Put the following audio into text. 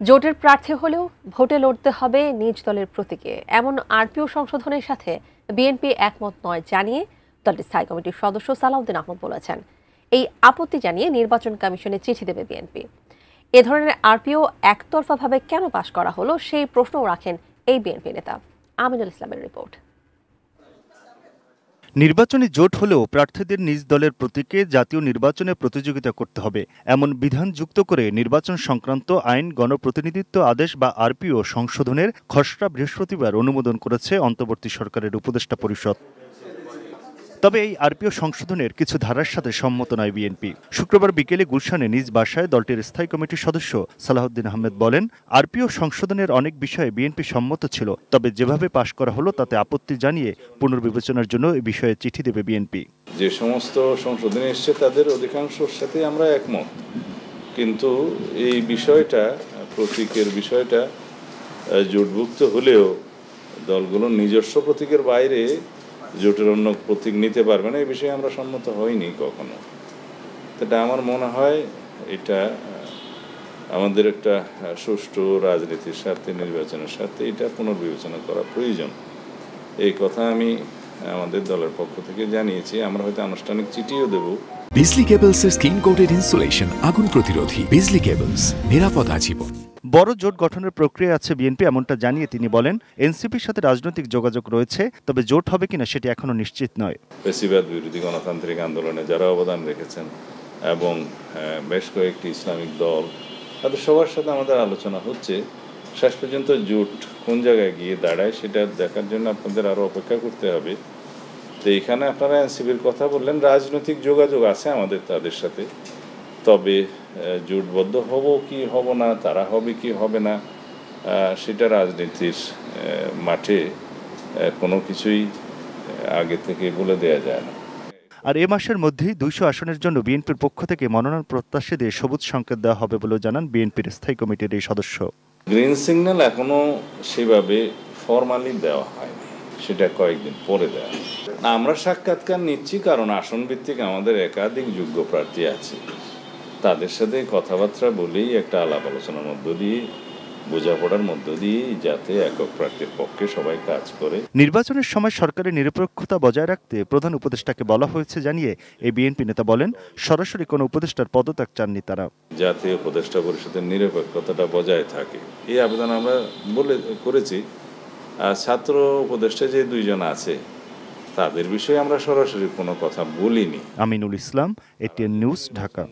জোটের প্রার্থী হলেও ভোটে লড়তে হবে নিজ দলের প্রতীকে, এমন আরপিও সংশোধনের সাথে বিএনপি একমত নয় জানিয়ে দলটির স্থায়ী কমিটির সদস্য সালাউদ্দিন আহমদ বলেছেন। এই আপত্তি জানিয়ে নির্বাচন কমিশনে চিঠি দেবে বিএনপি। এ ধরনের আরপিও একতরফাভাবে কেন পাশ করা হলো সেই প্রশ্নও রাখেন এই বিএনপি নেতা। আমিনুল ইসলামের রিপোর্ট। নির্বাচনী জোট হলেও প্রার্থীদের নিজ দলের প্রতীকে জাতীয় নির্বাচনে প্রতিযোগিতা করতে হবে এমন বিধান যুক্ত করে নির্বাচন সংক্রান্ত আইন গণপ্রতিনিধিত্ব আদেশ বা আরপিও সংশোধনের খসড়া বৃহস্পতিবার অনুমোদন করেছে অন্তর্বর্তী সরকারের উপদেষ্টা পরিষদ। তবে এই আরপিও সংশোধনের কিছু ধারার সাথে সম্মত নয় বিএনপি। শুক্রবার বিকেলে গুলশানে নিজ বাসায় দলটির স্থায়ী কমিটির সদস্য সালাউদ্দিন আহমেদ বলেন, আরপিও সংশোধনের অনেক বিষয়ে বিএনপি সম্মত ছিল, তবে যেভাবে পাশ করা হলো তাতে আপত্তি জানিয়ে পুনর্বিবেচনার জন্য এই বিষয়ে চিঠি দেবে বিএনপি। যে সমস্ত সংশোধনী এসছে তাদের অধিকাংশের সাথে আমরা একমত, কিন্তু এই বিষয়টা প্রতীকের বিষয়টা জোটভুক্ত হলেও দলগুলো নিজস্ব প্রতীকের বাইরে জোটের অন্য প্রতীক নিতে পারবে না, এই বিষয়ে আমরা সম্মত হইনি কখনো। এটা আমার মনে হয় এটা আমাদের একটা সুষ্ঠু রাজনীতির স্বার্থে, নির্বাচনের স্বার্থে এটা পুনর্বিবেচনা করা প্রয়োজন। এই কথা আমি আমাদের দলের পক্ষ থেকে জানিয়েছি। আমরা হয়তো আনুষ্ঠানিক চিঠিও দেব। বিজলি কেবলসের স্কিন কোটেড ইনসুলেশন আগুন প্রতিরোধী। বিজলি কেবলস, নিরাপদ আজীবন। বড় জোট গঠনের প্রক্রিয়া আছে বিএনপি, এমনটা জানিয়ে তিনি বলেন, এনসিপির সাথে রাজনৈতিক যোগাযোগ রয়েছে, তবে জোট হবে কিনা সেটি এখনো নিশ্চিত নয়। ফ্যাসিবাদ বিরোধী গণতান্ত্রিক আন্দোলনে যারা অবদান রেখেছেন এবং বেশ কয়েকটি ইসলামিক দল, তাদের সবার সাথে আমাদের আলোচনা হচ্ছে। শেষ পর্যন্ত জোট কোন জায়গায় গিয়ে দাঁড়ায় সেটা দেখার জন্য আপনাদের আরও অপেক্ষা করতে হবে। তো এখানে আপনারা এনসিপির কথা বললেন, রাজনৈতিক যোগাযোগ আছে আমাদের তাদের সাথে, তবে জোটবদ্ধ হব কি হব না, তারা হবে কি হবে না, সেটা রাজনীতির মাঠে কোনো কিছুই আগে থেকে বলে দেওয়া যায় না। আর এ মাসের মধ্যেই 200 আসনের জন্য বিএনপির পক্ষ থেকে মনোনয়ন প্রত্যাশীদের সবুজ সংকেত দেওয়া হবে বলে জানান বিএনপির স্থায়ী কমিটির এই সদস্য। গ্রিন সিগন্যাল এখনো সেভাবে ফরমালি দেওয়া হয়নি, সেটা কয়েকদিন পরে দেওয়া। আমরা সাক্ষাৎকার নিচ্ছি, কারণ আসন ভিত্তিক আমাদের একাধিক যোগ্য প্রার্থী আছে, তাদের সাথে কথাবার্তা বলেই একটা আলাপ আলোচনার মধ্য দিয়ে, বোঝাপড়ার মধ্য দিয়ে যাতে একক প্রার্থীর পক্ষে সবাই কাজ করে। নির্বাচনের সময় সরকারের নিরপেক্ষতা বজায় রাখতে প্রধান উপদেষ্টাকে বলা হয়েছে জানিয়ে এই বিএনপি নেতা বলেন, সরাসরি কোনো উপদেষ্টার পদত্যাগ চাননি তারা। জাতীয় উপদেষ্টা পরিষদের নিরপেক্ষতাটা বজায় থাকে এই আবেদন আমরা করেছি। আর ছাত্র উপদেষ্টা যে 2 জন আছে তাদের বিষয়ে আমরা সরাসরি কোনো কথা বলিনি। Aminul Islam, ATN news, Dhaka.